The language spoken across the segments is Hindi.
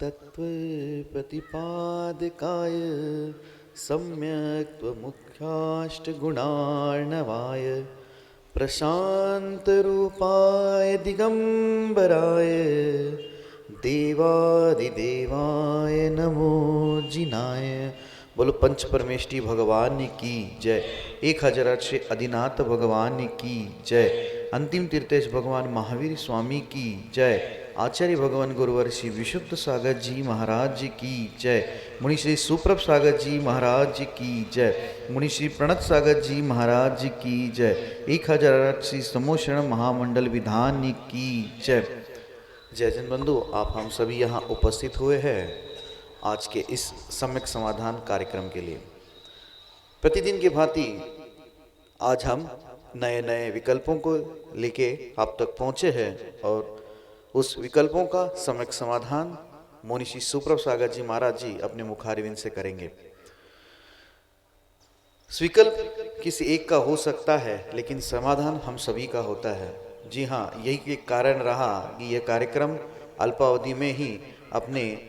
तत्व प्रतिपादकाय सम्यक् मुख्याष्टगुणार्णवाय प्रशान्तरूपाय दिगंबराय देवादिदेवाय नमो जिनाय। बोलो पंच परमेष्टि भगवान की जय। 1008 से आदिनाथ भगवान की जय। अंतिम तीर्थेश भगवान महावीर स्वामी की जय। आचार्य भगवान गुरुवर श्री विशुद्ध सागर जी महाराज की जय। मुनि श्री सुप्रभ सागर जी महाराज की जय। मुनि श्री प्रणत सागर जी महाराज की जय। 1008 श्री समोषण महामंडल विधान की जय। जय जन बंधु, आप हम सभी यहाँ उपस्थित हुए हैं आज के इस सम्यक समाधान कार्यक्रम के लिए। प्रतिदिन की भांति आज हम नए नए विकल्पों को लेके आप तक पहुँचे हैं और उस विकल्पों का सम्यक समाधान मुनि श्री सुप्रभ सागर जी महाराज जी अपने मुखारविंद से करेंगे। विकल्प किसी एक का हो सकता है लेकिन समाधान हम सभी का होता है। जी हाँ, यही एक कारण रहा कि यह कार्यक्रम अल्पावधि में ही अपने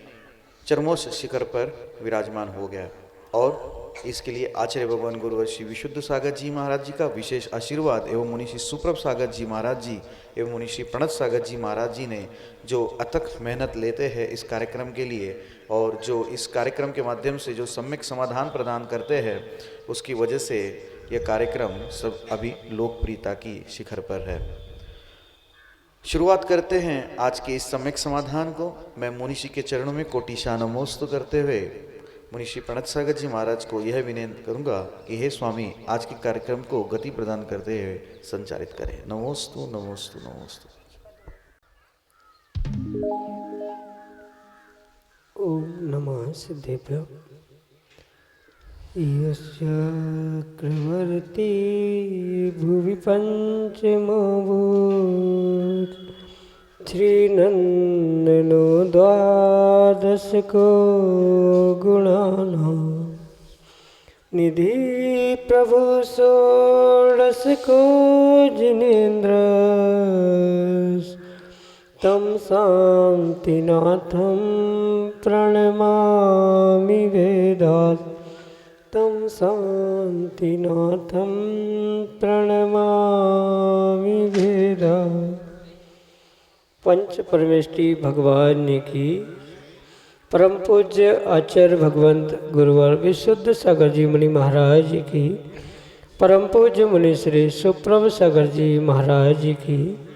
चरमोच्च शिखर पर विराजमान हो गया और इसके लिए आचार्य भगवान गुरुवर श्री विशुद्ध सागर जी महाराज जी का विशेष आशीर्वाद एवं मुनि श्री सुप्रभ सागर जी महाराज जी एवं मुनि श्री प्रणत सागर जी महाराज जी ने जो अथक मेहनत लेते हैं इस कार्यक्रम के लिए और जो इस कार्यक्रम के माध्यम से जो सम्यक समाधान प्रदान करते हैं, उसकी वजह से यह कार्यक्रम सब अभी लोकप्रियता की शिखर पर है। शुरुआत करते हैं आज के इस सम्यक समाधान को। मैं मुनिषि के चरणों में कोटिशा नमोस्तु करते हुए मुनिषि प्रणत सागर जी महाराज को यह विनती करूंगा कि हे स्वामी, आज के कार्यक्रम को गति प्रदान करते हुए संचालित करें। नमोस्तु नमोस्तु नमोस्तु। ओम नमः सिद्धेभ्यो। यस्यक्रवर्ती भुवि पंचमभूत श्रीनंदनो द्वादशको गुणानां निधि प्रभु षोडशको जिनेन्द्र तं शान्तिनाथं प्रणमामि वेदात् तं शान्तिनाथं प्रणमामि वेदात्। पंच परमेष्टि भगवान की परम पूज्य आचार्य भगवंत गुरुवर विशुद्ध सागर जी मुनि महाराज की परम पूज्य मुनि श्री सुप्रभ सागर जी महाराज की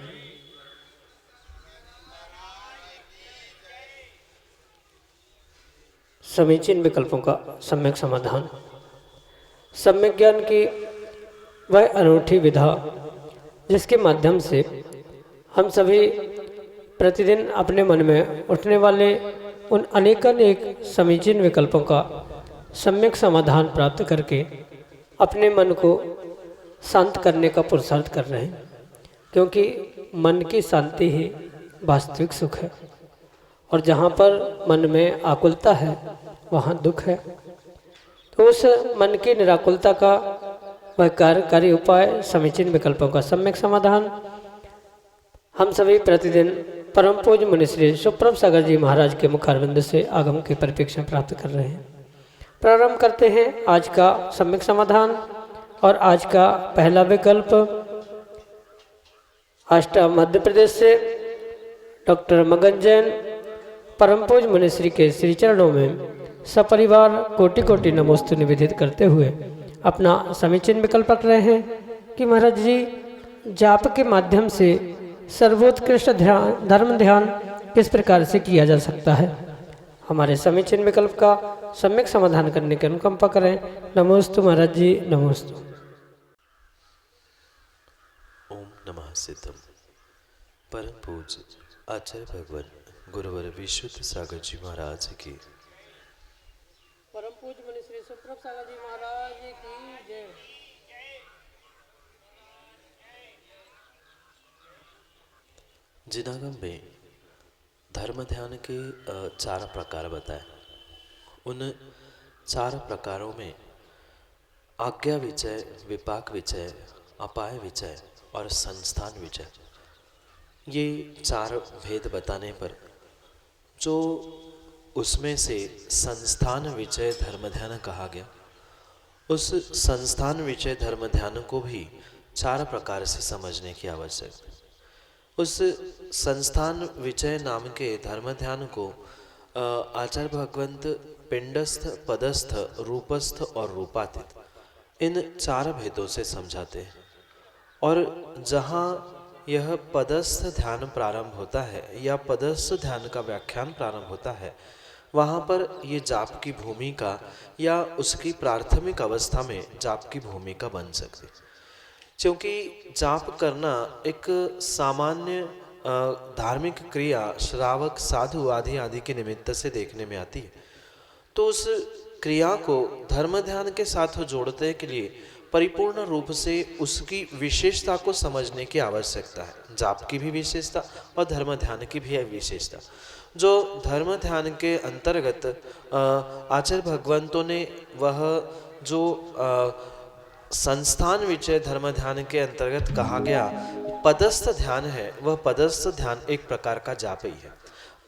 समीचीन विकल्पों का सम्यक समाधान। सम्यक ज्ञान की वह अनूठी विधा जिसके माध्यम से हम सभी प्रतिदिन अपने मन में उठने वाले उन अनेकानेक समीचीन विकल्पों का सम्यक समाधान प्राप्त करके अपने मन को शांत करने का पुरुषार्थ कर रहे हैं, क्योंकि मन की शांति ही वास्तविक सुख है और जहाँ पर मन में आकुलता है वहाँ दुख है। तो उस मन की निराकुलता का वह कार्यकारी उपाय समीचीन विकल्पों का सम्यक समाधान हम सभी प्रतिदिन परम पूज्य मुनि श्री सुप्रभ सागर जी महाराज के मुखारविंद से आगम के परिप्रेक्ष्य में प्राप्त कर रहे हैं। प्रारंभ करते हैं आज का सम्यक समाधान और आज का पहला विकल्प आष्टा मध्य प्रदेश से डॉक्टर मगन जैन परम पूज्य मुनि श्री के श्री चरणों में सपरिवार कोटि कोटि नमोस्तु निवेदित करते हुए अपना समीचीन विकल्प रख रहे हैं कि महाराज जी, जाप के माध्यम से सर्वोत्कृष्ट धर्म ध्यान किस प्रकार से किया जा सकता है। हमारे समीचीन विकल्प का सम्यक समाधान करने की अनुकंपा करें। नमोस्तु महाराज जी, नमोस्तु। ओम नमः सिद्धम। परम पूज्य आचार्य भगवान गुरुवर विशुद्ध सागर जी महाराज की परम पूज्य मुनि श्री सुप्रभ सागर जी महाराज की जय। जिनागम में धर्म ध्यान के 4 प्रकार बताए। उन 4 प्रकारों में आज्ञा विचय, विपाक विचय, अपाय विचय और संस्थान विचय, ये 4 भेद बताने पर जो उसमें से संस्थान विषय धर्म ध्यान कहा गया। उस संस्थान विषय धर्म ध्यान को भी 4 प्रकार से समझने की आवश्यकता है। उस संस्थान विषय नाम के धर्म ध्यान को आचार्य भगवंत पिंडस्थ, पदस्थ, रूपस्थ और रूपातीत इन 4 भेदों से समझाते हैं। और जहाँ यह पदस्थ ध्यान प्रारंभ होता है या पदस्थ ध्यान का व्याख्यान प्रारंभ होता है, वहाँ पर ये जाप की भूमिका या उसकी प्राथमिक अवस्था में जाप की भूमिका बन सकती है। क्योंकि जाप करना एक सामान्य धार्मिक क्रिया श्रावक, साधु आदि आदि के निमित्त से देखने में आती है। तो उस क्रिया को धर्म ध्यान के साथ जोड़ने के लिए परिपूर्ण रूप से उसकी विशेषता को समझने की आवश्यकता है। जाप की भी विशेषता और धर्म ध्यान की भी विशेषता। जो धर्म ध्यान के अंतर्गत आचार्य भगवंतों ने वह जो संस्थान विषय धर्म ध्यान के अंतर्गत कहा गया पदस्थ ध्यान है, वह पदस्थ ध्यान एक प्रकार का जाप ही है।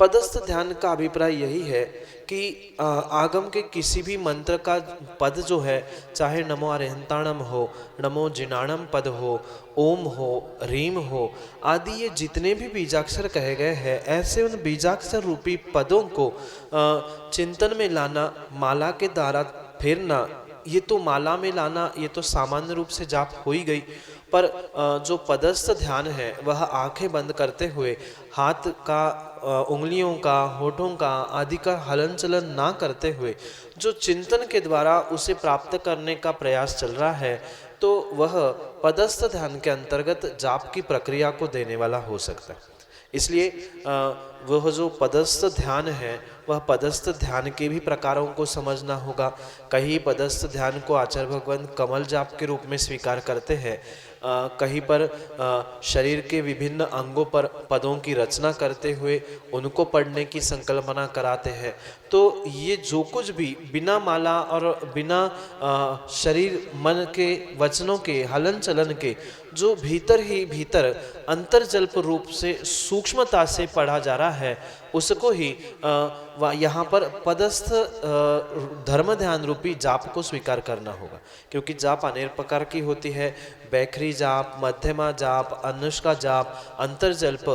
पदस्थ ध्यान का अभिप्राय यही है कि आगम के किसी भी मंत्र का पद जो है, चाहे नमो अरिहंताणम हो, नमो जिनाणम पद हो, ओम हो, रीम हो आदि, ये जितने भी बीजाक्षर कहे गए हैं, ऐसे उन बीजाक्षर रूपी पदों को चिंतन में लाना, माला के द्वारा फेरना। ये तो माला में लाना, ये तो सामान्य रूप से जाप हो ही गई, पर जो पदस्थ ध्यान है वह आंखें बंद करते हुए हाथ का, उंगलियों का, होठों का आदि का हलन चलन ना करते हुए जो चिंतन के द्वारा उसे प्राप्त करने का प्रयास चल रहा है, तो वह पदस्थ ध्यान के अंतर्गत जाप की प्रक्रिया को देने वाला हो सकता है। इसलिए वह जो पदस्थ ध्यान है, वह पदस्थ ध्यान के भी प्रकारों को समझना होगा। कहीं पदस्थ ध्यान को आचार्य भगवंत कमल जाप के रूप में स्वीकार करते हैं, कहीं पर शरीर के विभिन्न अंगों पर पदों की रचना करते हुए उनको पढ़ने की संकल्पना कराते हैं। तो ये जो कुछ भी बिना माला और बिना शरीर मन के वचनों के हलन चलन के जो भीतर ही भीतर अंतर्जल्प रूप से सूक्ष्मता से पढ़ा जा रहा है, उसको ही यहाँ पर पदस्थ धर्म ध्यान रूपी जाप को स्वीकार करना होगा। क्योंकि जाप अनेक प्रकार की होती है, बैखरी जाप, मध्यमा जाप, अनुष्का जाप, अंतर्जल्प।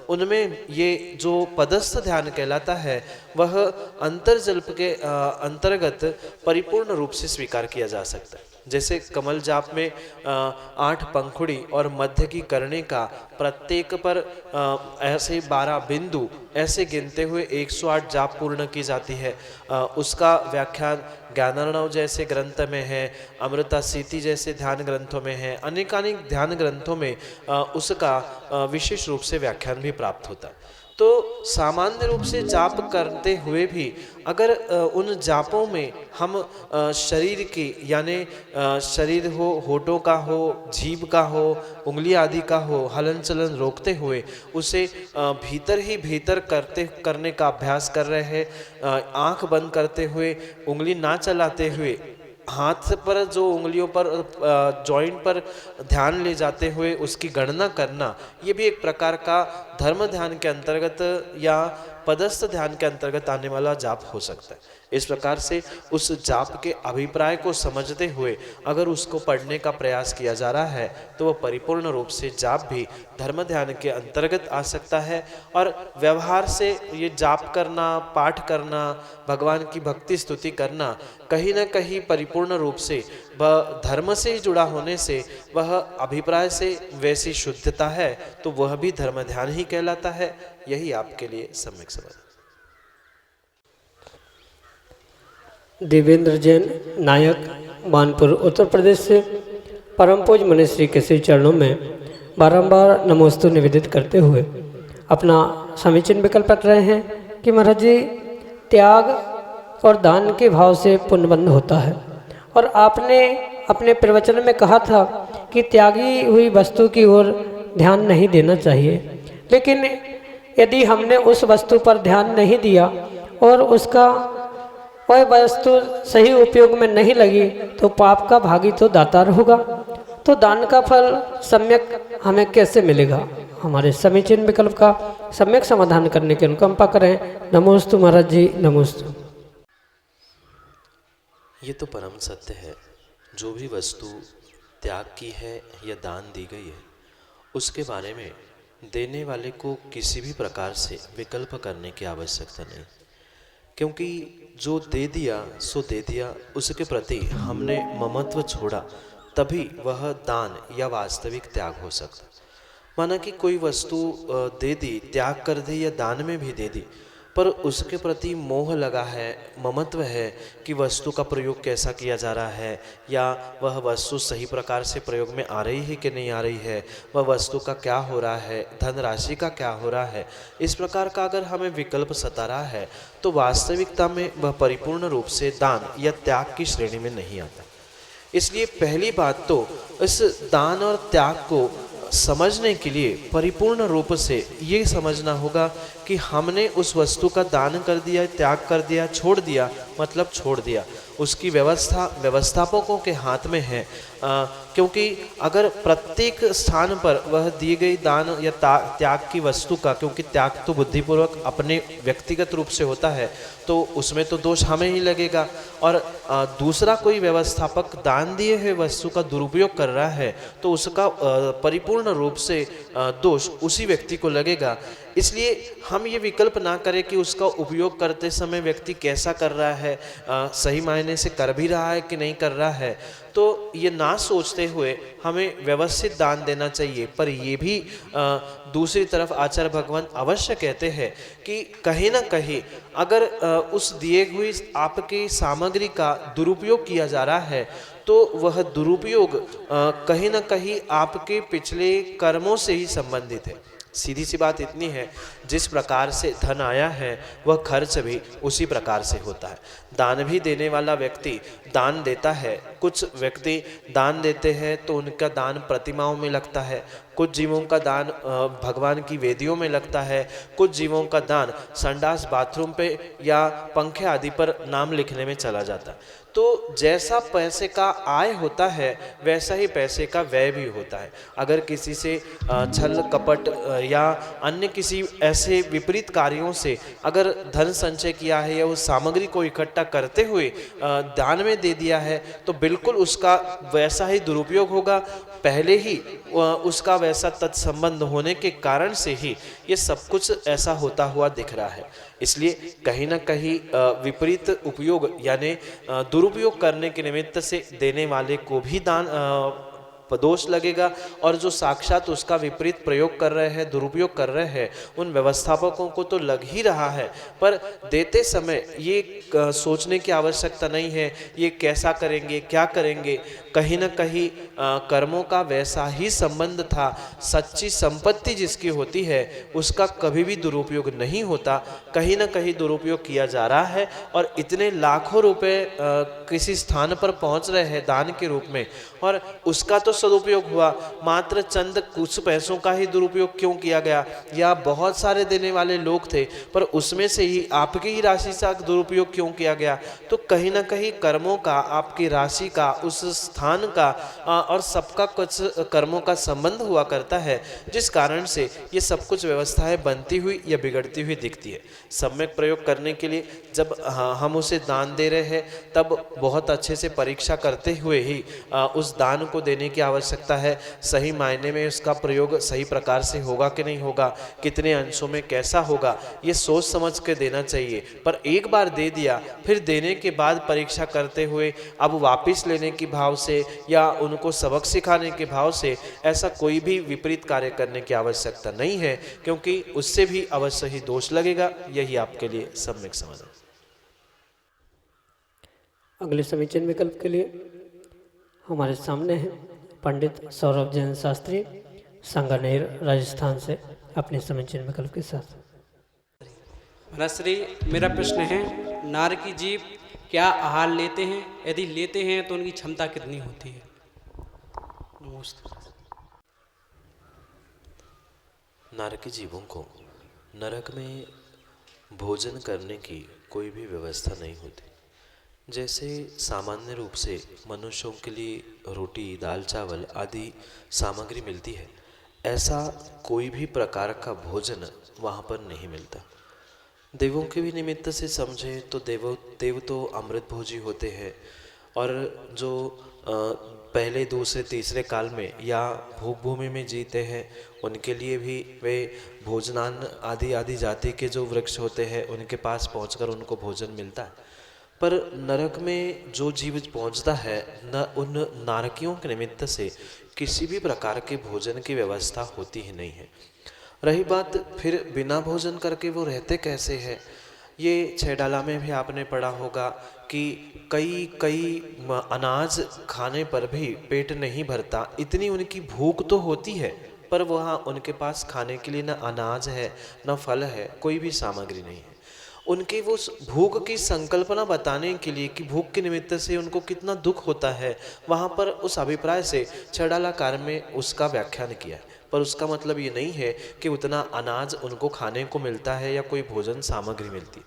उनमें ये जो पदस्थ ध्यान कहलाता है वह अंतर्जल्प के अंतर्गत परिपूर्ण रूप से स्वीकार किया जा सकता है। जैसे कमल जाप में 8 पंखुड़ी और मध्य की करने का प्रत्येक पर ऐसे 12 बिंदु ऐसे गिनते हुए 108 जाप पूर्ण की जाती है। उसका व्याख्यान ज्ञानार्णव जैसे ग्रंथ में है, अमृता सीति जैसे ध्यान ग्रंथों में है, अनेकानेक ध्यान ग्रंथों में उसका विशेष रूप से व्याख्यान भी प्राप्त होता है। तो सामान्य रूप से जाप करते हुए भी अगर उन जापों में हम शरीर की यानी शरीर हो, होठों का हो, जीभ का हो, उंगली आदि का हो, हलन चलन रोकते हुए उसे भीतर ही भीतर करने का अभ्यास कर रहे हैं, आंख बंद करते हुए, उंगली ना चलाते हुए, हाथ पर जो उंगलियों पर जॉइंट पर ध्यान ले जाते हुए उसकी गणना करना, ये भी एक प्रकार का धर्म ध्यान के अंतर्गत या पदस्थ ध्यान के अंतर्गत आने वाला जाप हो सकता है। इस प्रकार से उस जाप के अभिप्राय को समझते हुए अगर उसको पढ़ने का प्रयास किया जा रहा है तो वह परिपूर्ण रूप से जाप भी धर्म ध्यान के अंतर्गत आ सकता है। और व्यवहार से ये जाप करना, पाठ करना, भगवान की भक्ति स्तुति करना कहीं न कहीं परिपूर्ण रूप से वह धर्म से ही जुड़ा होने से वह अभिप्राय से वैसी शुद्धता है, तो वह भी धर्म ध्यान ही कहलाता है। यही आपके लिए सम्यक समझ। देवेंद्र जैन नायक, मानपुर, उत्तर प्रदेश से परम पूज्य मनीश्री के श्री चरणों में बारंबार नमोस्तु निवेदित करते हुए अपना समीचीन विकल्प रख रहे हैं कि महाराज जी, त्याग और दान के भाव से पुण्यबंध होता है। और आपने अपने प्रवचन में कहा था कि त्यागी हुई वस्तु की ओर ध्यान नहीं देना चाहिए, लेकिन यदि हमने उस वस्तु पर ध्यान नहीं दिया और उसका वह वस्तु सही उपयोग में नहीं लगी तो पाप का भागी तो दातार होगा। तो दान का फल सम्यक हमें कैसे मिलेगा? हमारे समीचीन विकल्प का सम्यक समाधान करने की अनुकंपा करें। नमोस्तु महाराज जी, नमोस्तु। ये तो परम सत्य है, जो भी वस्तु त्याग की है या दान दी गई है, उसके बारे में देने वाले को किसी भी प्रकार से विकल्प करने की आवश्यकता नहीं, क्योंकि जो दे दिया सो दे दिया, उसके प्रति हमने ममत्व छोड़ा, तभी वह दान या वास्तविक त्याग हो सकता। माना कि कोई वस्तु दे दी, त्याग कर दी या दान में भी दे दी, पर उसके प्रति मोह लगा है, ममत्व है कि वस्तु का प्रयोग कैसा किया जा रहा है, या वह वस्तु सही प्रकार से प्रयोग में आ रही है कि नहीं आ रही है, वह वस्तु का क्या हो रहा है, धनराशि का क्या हो रहा है, इस प्रकार का अगर हमें विकल्प सता रहा है तो वास्तविकता में वह परिपूर्ण रूप से दान या त्याग की श्रेणी में नहीं आता। इसलिए पहली बात तो इस दान और त्याग को समझने के लिए परिपूर्ण रूप से ये समझना होगा कि हमने उस वस्तु का दान कर दिया, त्याग कर दिया, छोड़ दिया, मतलब छोड़ दिया, उसकी व्यवस्था व्यवस्थापकों के हाथ में है। क्योंकि अगर प्रत्येक स्थान पर वह दी गई दान या त्याग की वस्तु का, क्योंकि त्याग तो बुद्धिपूर्वक अपने व्यक्तिगत रूप से होता है, तो उसमें तो दोष हमें ही लगेगा, और दूसरा कोई व्यवस्थापक दान दिए हुए वस्तु का दुरुपयोग कर रहा है तो उसका परिपूर्ण रूप से दोष उसी व्यक्ति को लगेगा। इसलिए हम ये विकल्प ना करें कि उसका उपयोग करते समय व्यक्ति कैसा कर रहा है, सही मायने से कर भी रहा है कि नहीं कर रहा है, तो ये ना सोचते हुए हमें व्यवस्थित दान देना चाहिए। पर ये भी दूसरी तरफ आचार्य भगवान अवश्य कहते हैं कि कहीं ना कहीं अगर उस दिए हुई आपकी सामग्री का दुरुपयोग किया जा रहा है तो वह दुरुपयोग कहीं ना कहीं आपके पिछले कर्मों से ही संबंधित है। सीधी सी बात इतनी है, जिस प्रकार से धन आया है वह खर्च भी उसी प्रकार से होता है। दान भी देने वाला व्यक्ति दान देता है, कुछ व्यक्ति दान देते हैं तो उनका दान प्रतिमाओं में लगता है, कुछ जीवों का दान भगवान की वेदियों में लगता है, कुछ जीवों का दान संडास बाथरूम पे या पंखे आदि पर नाम लिखने में चला जाता है। तो जैसा पैसे का आय होता है वैसा ही पैसे का व्यय भी होता है। अगर किसी से छल कपट या अन्य किसी ऐसे विपरीत कार्यों से अगर धन संचय किया है या उस सामग्री को इकट्ठा करते हुए दान में दे दिया है तो बिल्कुल उसका वैसा ही दुरुपयोग होगा। पहले ही उसका वैसा तत्संबंध होने के कारण से ही ये सब कुछ ऐसा होता हुआ दिख रहा है। इसलिए कहीं ना कहीं विपरीत उपयोग यानी दुरुपयोग करने के निमित्त से देने वाले को भी दान दोष लगेगा, और जो साक्षात उसका विपरीत प्रयोग कर रहे हैं, दुरुपयोग कर रहे हैं, उन व्यवस्थापकों को तो लग ही रहा है। पर देते समय ये सोचने की आवश्यकता नहीं है ये कैसा करेंगे, क्या करेंगे। कहीं ना कहीं कर्मों का वैसा ही संबंध था। सच्ची संपत्ति जिसकी होती है उसका कभी भी दुरुपयोग नहीं होता। कहीं ना कहीं दुरुपयोग किया जा रहा है और इतने लाखों रुपए किसी स्थान पर पहुंच रहे हैं दान के रूप में, और उसका तो सदुपयोग हुआ, मात्र चंद कुछ पैसों का ही दुरुपयोग क्यों किया गया, या बहुत सारे देने वाले लोग थे पर उसमें से ही आपकी ही राशि का दुरुपयोग क्यों किया गया। तो कहीं ना कहीं कर्मों का, आपकी राशि का, उस स्थान का और सबका कुछ कर्मों का संबंध हुआ करता है, जिस कारण से ये सब कुछ व्यवस्थाएं बनती हुई या बिगड़ती हुई दिखती है। सम्यक प्रयोग करने के लिए जब हम उसे दान दे रहे हैं तब बहुत अच्छे से परीक्षा करते हुए ही उस दान को देने की आवश्यकता है। सही मायने में उसका प्रयोग सही प्रकार से होगा कि नहीं होगा, कितने अंशों में कैसा होगा, ये सोच समझ के देना चाहिए। पर एक बार दे दिया फिर देने के बाद परीक्षा करते हुए अब वापस लेने की भाव से या उनको सबक सिखाने के भाव से ऐसा कोई भी विपरीत कार्य करने की आवश्यकता नहीं है, क्योंकि उससे भी अवश्य ही दोष लगेगा। यही आपके लिए सम्यक समाधान। अगले समीचीन विकल्प के लिए हमारे सामने हैं पंडित सौरभ जैन शास्त्री संगानेर राजस्थान से अपने समीचीन विकल्प के साथ। भलाश्री, मेरा प्रश्न है, नार की जीव क्या आहार लेते हैं? यदि लेते हैं तो उनकी क्षमता कितनी होती है? नमस्ते। नरकी जीवों को नरक में भोजन करने की कोई भी व्यवस्था नहीं होती। जैसे सामान्य रूप से मनुष्यों के लिए रोटी, दाल, चावल आदि सामग्री मिलती है, ऐसा कोई भी प्रकार का भोजन वहाँ पर नहीं मिलता। देवों के भी निमित्त से समझे तो देव तो अमृत भोजी होते हैं, और जो पहले दूसरे तीसरे काल में या भोग भूमि में जीते हैं उनके लिए भी वे भोजनान्न आदि आदि जाति के जो वृक्ष होते हैं उनके पास पहुंचकर उनको भोजन मिलता है। पर नरक में जो जीव पहुंचता है न उन नारकियों के निमित्त से किसी भी प्रकार के भोजन की व्यवस्था होती ही नहीं है। रही बात फिर बिना भोजन करके वो रहते कैसे हैं, ये छह डाला में भी आपने पढ़ा होगा कि कई अनाज खाने पर भी पेट नहीं भरता, इतनी उनकी भूख तो होती है पर वहाँ उनके पास खाने के लिए न अनाज है न फल है, कोई भी सामग्री नहीं है। उनकी वो भूख की संकल्पना बताने के लिए कि भूख के निमित्त से उनको कितना दुख होता है, वहाँ पर उस अभिप्राय से छडालाकार में उसका व्याख्यान किया है। पर उसका मतलब ये नहीं है कि उतना अनाज उनको खाने को मिलता है या कोई भोजन सामग्री मिलती।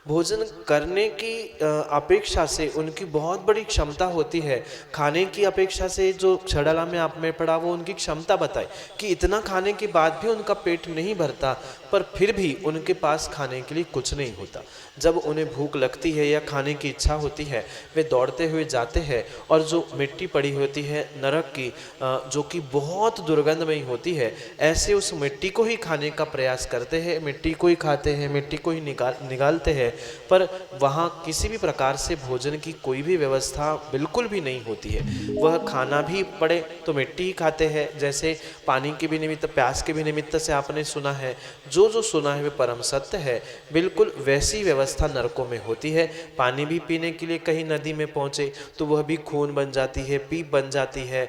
भोजन करने की अपेक्षा से उनकी बहुत बड़ी क्षमता होती है। खाने की अपेक्षा से जो छडाला में आप में पढ़ा वो उनकी क्षमता बताई कि इतना खाने के बाद भी उनका पेट नहीं भरता, पर फिर भी उनके पास खाने के लिए कुछ नहीं होता। जब उन्हें भूख लगती है या खाने की इच्छा होती है वे दौड़ते हुए जाते हैं और जो मिट्टी पड़ी होती है नरक की, जो कि बहुत दुर्गंधमयी होती है, ऐसे उस मिट्टी को ही खाने का प्रयास करते हैं, मिट्टी को ही खाते हैं, मिट्टी को ही निकालते हैं। पर वहाँ किसी भी प्रकार से भोजन की कोई भी व्यवस्था बिल्कुल भी नहीं होती है। वह खाना भी पड़े तो मिट्टी ही खाते हैं। जैसे पानी के भी निमित्त, प्यास के भी निमित्त से आपने सुना है, जो सुना है वे परम सत्य है। बिल्कुल वैसी व्यवस्था नरकों में होती है। पानी भी पीने के लिए कहीं नदी में पहुँचे तो वह भी खून बन जाती है, पीप बन जाती है।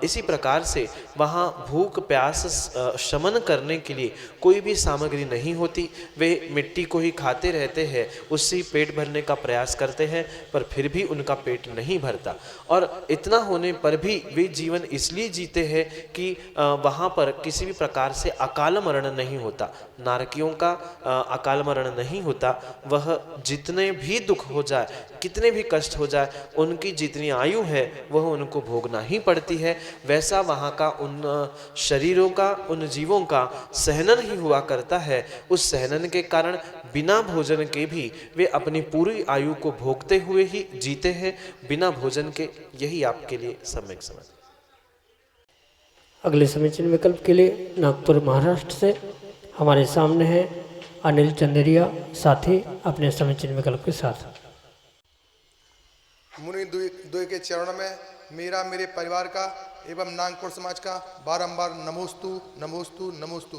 इसी प्रकार से वहाँ भूख प्यास शमन करने के लिए कोई भी सामग्री नहीं होती। वे मिट्टी को ही खाते रहते हैं, उससे पेट भरने का प्रयास करते हैं, पर फिर भी उनका पेट नहीं भरता। और इतना होने पर भी वे जीवन इसलिए जीते हैं कि वहाँ पर किसी भी प्रकार से अकाल मरण नहीं होता। नारकियों का अकाल मरण नहीं होता। वह जितने भी दुख हो जाए, कितने भी कष्ट हो जाए, उनकी जितनी आयु है वह उनको भोगना ही पड़ती है। वैसा वहाँ का उन शरीरों का, उन जीवों का सहनन ही हुआ करता है। उस सहनन के कारण बिना भोजन के भी वे अपनी पूरी आयु को भोगते हुए ही जीते हैं, बिना भोजन के। यही आपके लिए सम्यक समझ। अगले समीचीन विकल्प के लिए नागपुर महाराष्ट्र से हमारे सामने है अनिल चंदेरिया, साथी अपने समीचीन विकल्प के साथ। मुनि द्वय के चरणों में मेरा, मेरे परिवार का एवं नागपुर समाज का बारंबार नमोस्तु नमोस्तु नमोस्तु।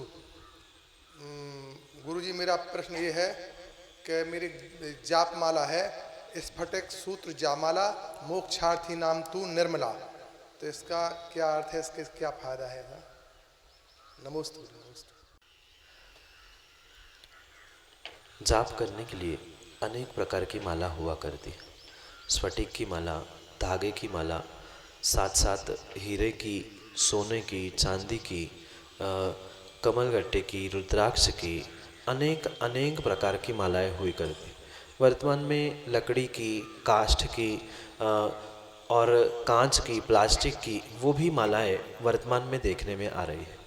गुरुजी, मेरा प्रश्न ये है कि मेरी जाप माला है स्फटिक सूत्र जामाला, मोक्षार्थी नाम तू निर्मला, तो इसका क्या अर्थ है, इसके क्या फायदा है? नमोस्तु नमोस्तु। जाप करने के लिए अनेक प्रकार की माला हुआ करती है। स्फटिक की माला, धागे की माला, साथ साथ हीरे की, सोने की, चांदी की, कमलगट्टे की, रुद्राक्ष की, अनेक प्रकार की मालाएं हुई करती। वर्तमान में लकड़ी की, काष्ठ की और कांच की, प्लास्टिक की, वो भी मालाएं वर्तमान में देखने में आ रही है।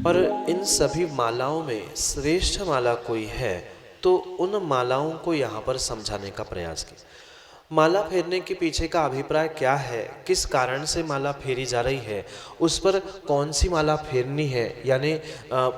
और इन सभी मालाओं में श्रेष्ठ माला कोई है तो उन मालाओं को यहाँ पर समझाने का प्रयास किया। माला फेरने के पीछे का अभिप्राय क्या है, किस कारण से माला फेरी जा रही है, उस पर कौन सी माला फेरनी है, यानी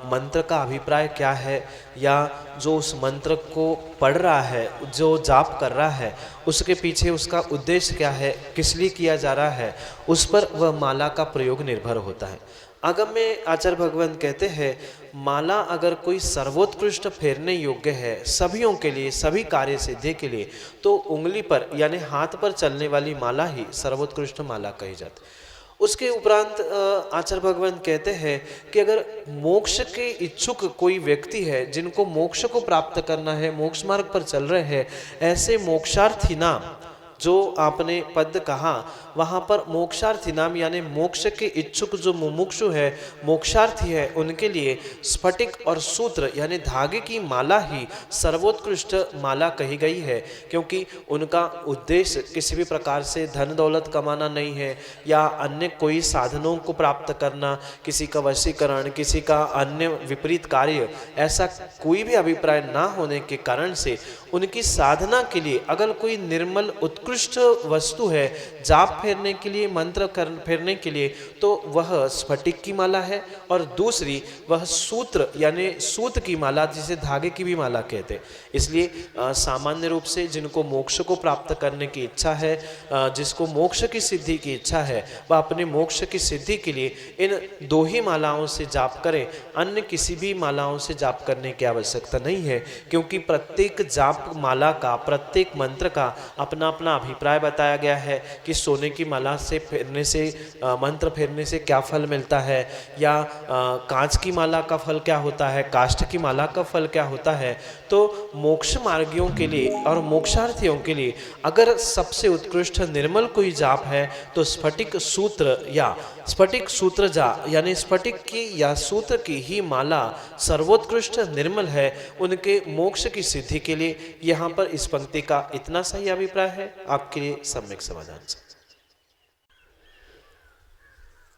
मंत्र का अभिप्राय क्या है, या जो उस मंत्र को पढ़ रहा है, जो जाप कर रहा है, उसके पीछे उसका उद्देश्य क्या है, किस लिए किया जा रहा है, उस पर वह माला का प्रयोग निर्भर होता है। आगम में आचार्य भगवान कहते हैं, माला अगर कोई सर्वोत्कृष्ट फेरने योग्य है सभियों के लिए, सभी कार्य सिद्धि के लिए, तो उंगली पर यानी हाथ पर चलने वाली माला ही सर्वोत्कृष्ट माला कही जाती। उसके उपरांत आचार्य भगवान कहते हैं कि अगर मोक्ष के इच्छुक कोई व्यक्ति है, जिनको मोक्ष को प्राप्त करना है, मोक्ष मार्ग पर चल रहे हैं, ऐसे मोक्षार्थी नाम, जो आपने पद कहा वहाँ पर मोक्षार्थी नाम यानी मोक्ष के इच्छुक जो मुमुक्षु है, मोक्षार्थी है, उनके लिए स्फटिक और सूत्र यानी धागे की माला ही सर्वोत्कृष्ट माला कही गई है, क्योंकि उनका उद्देश्य किसी भी प्रकार से धन दौलत कमाना नहीं है या अन्य कोई साधनों को प्राप्त करना, किसी का वशीकरण, किसी का अन्य विपरीत कार्य, ऐसा कोई भी अभिप्राय ना होने के कारण से उनकी साधना के लिए अगर कोई निर्मल उत्कृष्ट वस्तु है जाप फेरने के लिए, मंत्र फेरने के लिए, तो वह स्फटिक की माला है, और दूसरी वह सूत्र यानी सूत की माला, जिसे धागे की भी माला कहते हैं। इसलिए सामान्य रूप से जिनको मोक्ष को प्राप्त करने की इच्छा है, जिसको मोक्ष की सिद्धि की इच्छा है, वह अपने मोक्ष की सिद्धि के लिए इन दो ही मालाओं से जाप करें, अन्य किसी भी मालाओं से जाप करने की आवश्यकता नहीं है, क्योंकि प्रत्येक जाप माला का, प्रत्येक मंत्र का अपना अपना अभिप्राय बताया गया है कि सोने की माला से फेरने से, मंत्र फेरने से क्या फल मिलता है, या कांच की माला का फल क्या होता है, काष्ठ की माला का फल क्या होता है। तो मोक्ष मार्गियों के लिए और मोक्षार्थियों के लिए अगर सबसे उत्कृष्ट निर्मल कोई जाप है तो स्फटिक सूत्र या स्फटिक सूत्र जा यानी स्फटिक की या सूत्र की ही माला सर्वोत्कृष्ट निर्मल है उनके मोक्ष की सिद्धि के लिए। यहाँ पर इस पंक्ति का इतना सही अभिप्राय है, आपके लिए सम्यक समाधान से।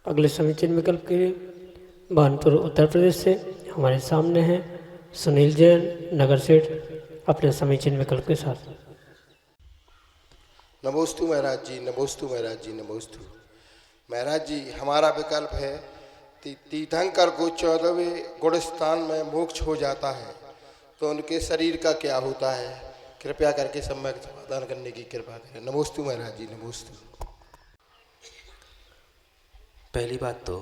अगले समीचीन विकल्प के लिए भानपुर उत्तर प्रदेश से हमारे सामने हैं सुनील जैन नगर सेठ अपने समीचीन विकल्प के साथ। नमोस्तु महाराज जी, नमोस्तु महाराज जी, नमोस्तु महाराज जी। हमारा विकल्प है तीर्थंकर को 14वें गुण स्थान में मोक्ष हो जाता है तो उनके शरीर का क्या होता है, कृपया करके सम्यक समाधान करने की कृपा करें। नमोस्तु महाराज जी, नमोस्तु। पहली बात तो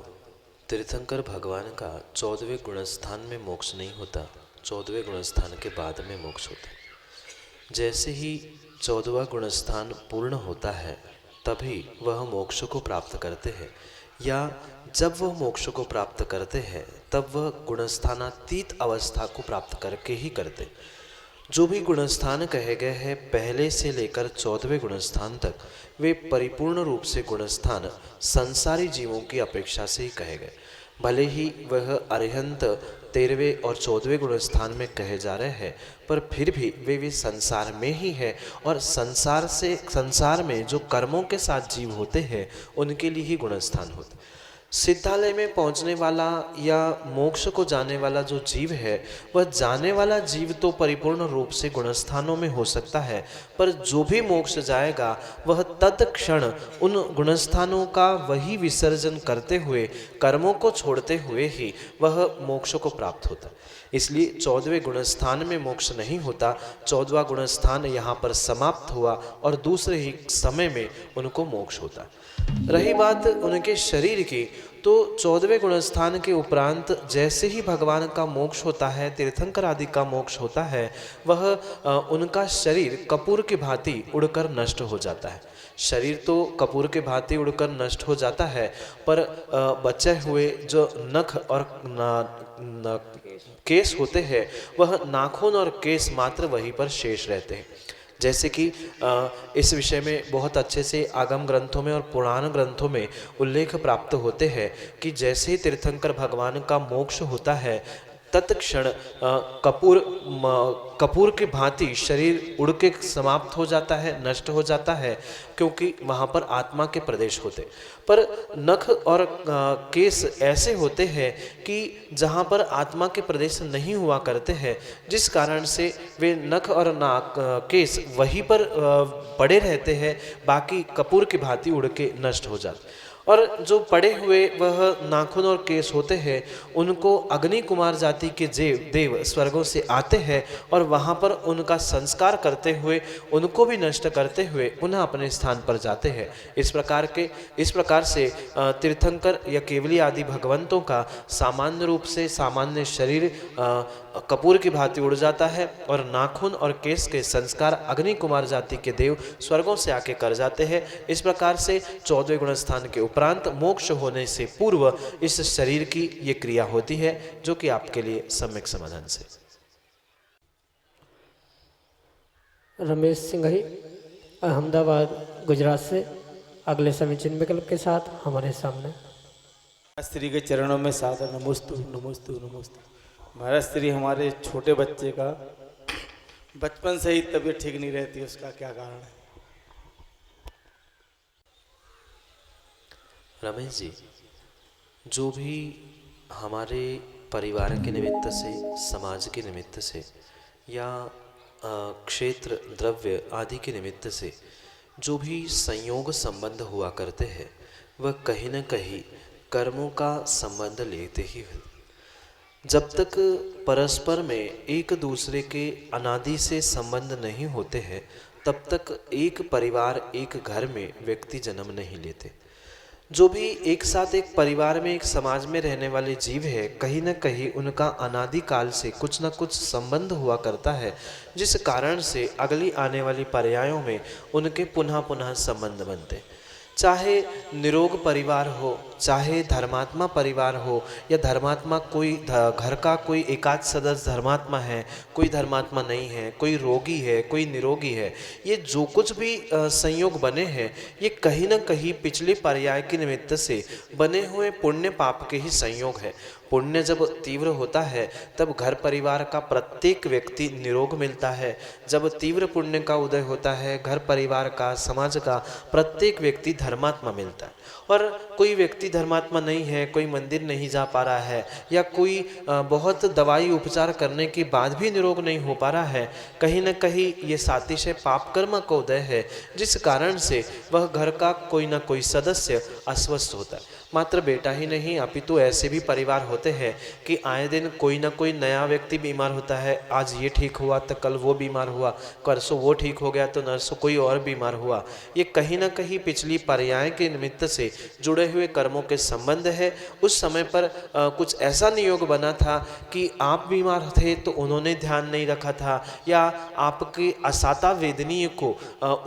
तीर्थंकर भगवान का 14वें गुणस्थान में मोक्ष नहीं होता, 14वें गुणस्थान के बाद में मोक्ष होता है। जैसे ही 14वां गुणस्थान पूर्ण होता है तभी वह मोक्ष को प्राप्त करते हैं, या जब वह मोक्ष को प्राप्त करते हैं तब वह गुणस्थानातीत अवस्था को प्राप्त करके ही करते। जो भी गुणस्थान कहे गए हैं पहले से लेकर 14वें गुणस्थान तक, वे परिपूर्ण रूप से गुणस्थान संसारी जीवों की अपेक्षा से ही कहे गए। भले ही वह अरिहंत 13वें और 14वें गुणस्थान में कहे जा रहे हैं, पर फिर भी वे संसार में ही है, और संसार में जो कर्मों के साथ जीव होते हैं उनके लिए ही गुणस्थान होते। सिद्धालय में पहुंचने वाला या मोक्ष को जाने वाला जो जीव है, वह जाने वाला जीव तो परिपूर्ण रूप से गुणस्थानों में हो सकता है, पर जो भी मोक्ष जाएगा वह तत्क्षण उन गुणस्थानों का वही विसर्जन करते हुए, कर्मों को छोड़ते हुए ही वह मोक्ष को प्राप्त होता। इसलिए 14वें गुणस्थान में मोक्ष नहीं होता, 14वां गुणस्थान यहाँ पर समाप्त हुआ और दूसरे ही समय में उनको मोक्ष होता। रही बात उनके शरीर की, तो 14वें गुणस्थान के उपरांत जैसे ही भगवान का मोक्ष होता है, तीर्थंकर आदि का मोक्ष होता है, वह उनका शरीर कपूर की भांति उड़कर नष्ट हो जाता है। शरीर तो कपूर के भांति उड़कर नष्ट हो जाता है, पर बचे हुए जो नख और केस होते हैं, वह नाखून और केस मात्र वहीं पर शेष रहते हैं। जैसे कि इस विषय में बहुत अच्छे से आगम ग्रंथों में और पुराण ग्रंथों में उल्लेख प्राप्त होते हैं कि जैसे ही तीर्थंकर भगवान का मोक्ष होता है तत्क्षण कपूर की भांति शरीर उड़ के समाप्त हो जाता है, नष्ट हो जाता है, क्योंकि वहाँ पर आत्मा के प्रदेश होते। पर नख और केस ऐसे होते हैं कि जहाँ पर आत्मा के प्रदेश नहीं हुआ करते हैं, जिस कारण से वे नख और केस वहीं पर पड़े रहते हैं, बाकी कपूर की भांति उड़ के नष्ट हो जाते। और जो पड़े हुए वह नाखून और केस होते हैं, उनको अग्नि कुमार जाति के देव स्वर्गों से आते हैं और वहाँ पर उनका संस्कार करते हुए, उनको भी नष्ट करते हुए पुनः अपने स्थान पर जाते हैं। इस प्रकार से तीर्थंकर या केवली आदि भगवंतों का सामान्य रूप से सामान्य शरीर कपूर की भांति उड़ जाता है और नाखून और केस के संस्कार अग्नि कुमार जाति के देव स्वर्गों से आके कर जाते हैं। इस प्रकार से 14वें गुणस्थान के उपरांत मोक्ष होने से पूर्व इस शरीर की ये क्रिया होती है, जो कि आपके लिए सम्यक समाधान से। रमेश सिंघई अहमदाबाद गुजरात से अगले समीचीन विकल्प के साथ हमारे सामने। स्त्री के चरणों में सादर नमोस्तु नमोस्तु नमोस्तु। महाराज स्त्री, हमारे छोटे बच्चे का बचपन से ही तबीयत ठीक नहीं रहती, उसका क्या कारण है? रमेश जी, जो भी हमारे परिवार के निमित्त से, समाज के निमित्त से या क्षेत्र द्रव्य आदि के निमित्त से जो भी संयोग संबंध हुआ करते हैं, वह कहीं न कहीं कर्मों का संबंध लेते ही हैं। जब तक परस्पर में एक दूसरे के अनादि से संबंध नहीं होते हैं, तब तक एक परिवार, एक घर में व्यक्ति जन्म नहीं लेते। जो भी एक साथ एक परिवार में, एक समाज में रहने वाले जीव है, कहीं न कहीं उनका अनादि काल से कुछ न कुछ संबंध हुआ करता है, जिस कारण से अगली आने वाली पर्यायों में उनके पुनः पुनः संबंध बनते। चाहे निरोग परिवार हो, चाहे धर्मात्मा परिवार हो, या धर्मात्मा कोई घर का कोई एकाध सदस्य धर्मात्मा है, कोई धर्मात्मा नहीं है, कोई रोगी है, कोई निरोगी है, ये जो कुछ भी संयोग बने हैं, ये कहीं न कहीं पिछले पर्याय के निमित्त से बने हुए पुण्य पाप के ही संयोग है। पुण्य जब तीव्र होता है तब घर परिवार का प्रत्येक व्यक्ति निरोग मिलता है। जब तीव्र पुण्य का उदय होता है, घर परिवार का, समाज का प्रत्येक व्यक्ति धर्मात्मा मिलता है। और कोई व्यक्ति धर्मात्मा नहीं है, कोई मंदिर नहीं जा पा रहा है, या कोई बहुत दवाई उपचार करने के बाद भी निरोग नहीं हो पा रहा है, कहीं न कहीं ये सातिशय पाप कर्म का उदय है, जिस कारण से वह घर का कोई न कोई सदस्य अस्वस्थ होता है। मात्र बेटा ही नहीं, अपितु ऐसे भी परिवार होते हैं कि आए दिन कोई ना कोई नया व्यक्ति बीमार होता है। आज ये ठीक हुआ तो कल वो बीमार हुआ, परसों वो ठीक हो गया तो नरसों कोई और बीमार हुआ। ये कहीं ना कहीं पिछली पर्याय के निमित्त से जुड़े हुए कर्मों के संबंध है। उस समय पर कुछ ऐसा नियोग बना था कि आप बीमार थे तो उन्होंने ध्यान नहीं रखा था, या आपके असाता वेदनीय को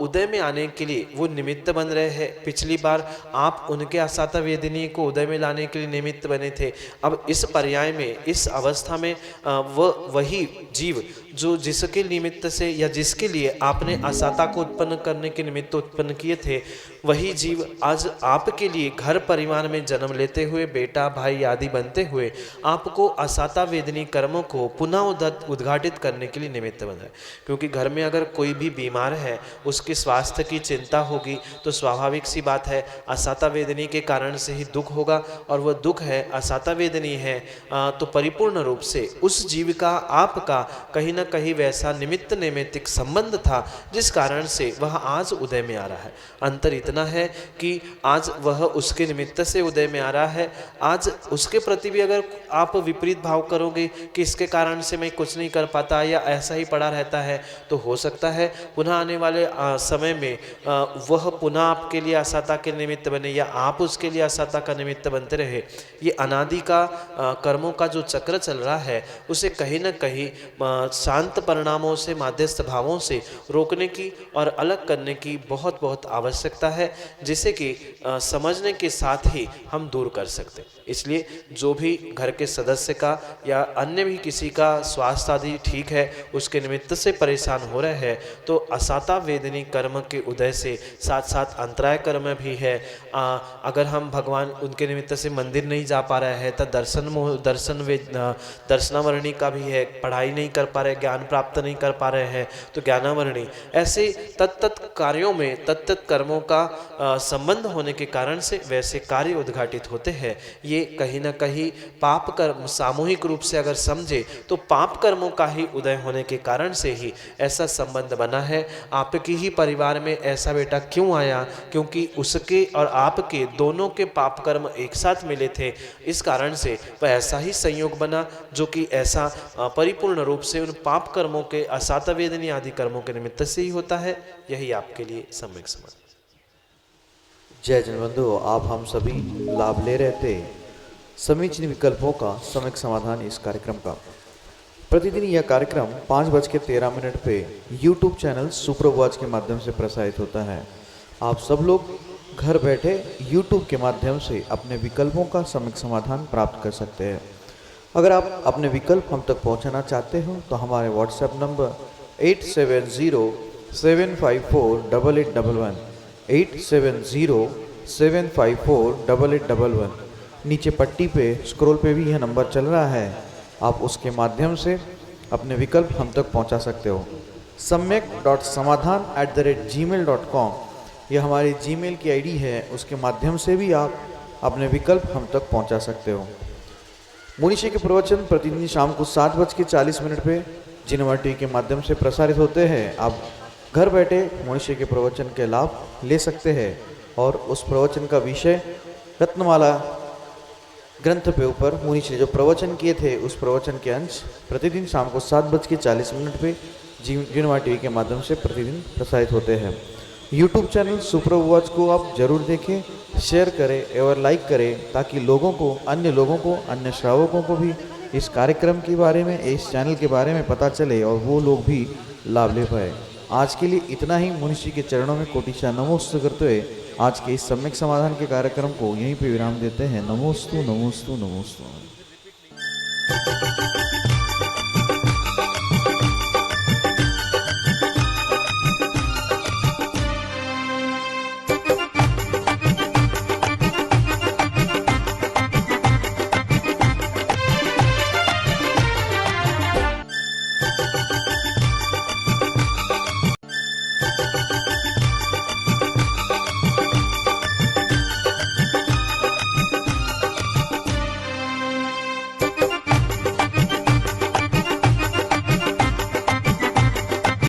उदय में आने के लिए वो निमित्त बन रहे हैं। पिछली बार आप उनके असाता वेदनीय को उदय में लाने के लिए निमित्त बने थे। अब इस पर्याय में, इस अवस्था में वही जीव जो जिसके निमित्त से या जिसके लिए आपने असाता को उत्पन्न करने के निमित्त उत्पन्न किए थे, वही जीव आज आपके लिए घर परिवार में जन्म लेते हुए, बेटा भाई आदि बनते हुए आपको असाता वेदनी कर्मों को पुनः उद्घाटित करने के लिए निमित्त बन रहा है। क्योंकि घर में अगर कोई भी बीमार है, उसके स्वास्थ्य की चिंता होगी तो स्वाभाविक सी बात है असाता वेदनी के कारण से ही दुख होगा, और वह दुख है, असाता वेदनी है, तो परिपूर्ण रूप से उस जीव का, आपका कहीं ना कहीं वैसा निमित्त नैमित्तिक संबंध था, जिस कारण से वह आज उदय में आ रहा है। अंतर इतना है कि आज वह उसके निमित्त से उदय में आ रहा है। आज उसके प्रति भी अगर आप विपरीत भाव करोगे कि इसके कारण से मैं कुछ नहीं कर पाता या ऐसा ही पड़ा रहता है, तो हो सकता है पुनः आने वाले समय में वह पुनः आपके लिए असाता के निमित्त बने, या आप उसके लिए असाता का निमित्त बनते रहे। ये अनादि का कर्मों का जो चक्र चल रहा है, उसे कहीं ना कहीं शांत परिणामों से, माध्यस्थ भावों से रोकने की और अलग करने की बहुत बहुत आवश्यकता है, जिसे कि समझने के साथ ही हम दूर कर सकते। इसलिए जो भी घर के सदस्य का या अन्य भी किसी का स्वास्थ्य आदि ठीक है, उसके निमित्त से परेशान हो रहे हैं, तो असाता वेदनी कर्म के उदय से साथ साथ अंतराय कर्म भी है। अगर हम भगवान उनके निमित्त से मंदिर नहीं जा पा रहे हैं तो दर्शनावरणी का भी है, पढ़ाई नहीं कर पा रहे, ज्ञान प्राप्त नहीं कर पा रहे हैं तो ज्ञानावरणी। ऐसे तत्त कार्यों में तत्त कर्मों का संबंध होने के कारण से वैसे कार्य उद्घाटित होते हैं। ये कहीं ना कहीं पाप कर्म सामूहिक रूप से अगर समझे तो पाप कर्मों का ही उदय होने के कारण से ही ऐसा संबंध बना है। आपके ही परिवार में ऐसा बेटा क्यों आया? क्योंकि उसके और आपके दोनों के पाप कर्म एक साथ मिले थे, इस कारण से वह ऐसा ही संयोग बना जो कि ऐसा परिपूर्ण रूप से उन पाप कर्मों के असाता वेदनी आदि कर्मों के निमित्त से ही होता है। यही आपके लिए सम्यक समझ। जय जनबंधु, आप हम सभी लाभ ले रहे थे समीचीन विकल्पों का सम्यक समाधान इस कार्यक्रम का। प्रतिदिन यह कार्यक्रम 5:13 पे YouTube चैनल सुप्रभात के माध्यम से प्रसारित होता है। आप सब लोग घर बैठे YouTube के माध्यम से अपने विकल्पों का सम्यक समाधान प्राप्त कर सकते हैं। अगर आप अपने विकल्प हम तक पहुंचाना चाहते हो तो हमारे व्हाट्सएप नंबर 7548811 870-754-8811। नीचे पट्टी पे स्क्रॉल पे भी यह नंबर चल रहा है, आप उसके माध्यम से अपने विकल्प हम तक पहुंचा सकते हो। samyak.samadhan@gmail.com यह हमारी जीमेल की आईडी है, उसके माध्यम से भी आप अपने विकल्प हम तक पहुंचा सकते हो। मुनीषी के प्रवचन प्रतिदिन शाम को 7:40 पे जिनवा टीवी के माध्यम से प्रसारित होते हैं। आप घर बैठे मुनीषी के प्रवचन के लाभ ले सकते हैं और उस प्रवचन का विषय रत्नमाला ग्रंथ पे ऊपर मुनीषी ने जो प्रवचन किए थे उस प्रवचन के अंश प्रतिदिन शाम को 7:40 पे जिनवा टीवी के माध्यम से प्रतिदिन प्रसारित होते हैं। यूट्यूब चैनल सुप्रभु वॉच को आप जरूर देखें, शेयर करें और लाइक करें ताकि अन्य लोगों को, अन्य श्रावकों को भी इस कार्यक्रम के बारे में, इस चैनल के बारे में पता चले और वो लोग भी लाभ ले पाए। आज के लिए इतना ही। मुनीषी के चरणों में कोटिशा नमोस्तु करते हुए आज के इस सम्यक समाधान के कार्यक्रम को यहीं पे विराम देते हैं। नमोस्तु नमोस्तु नमोस्तु।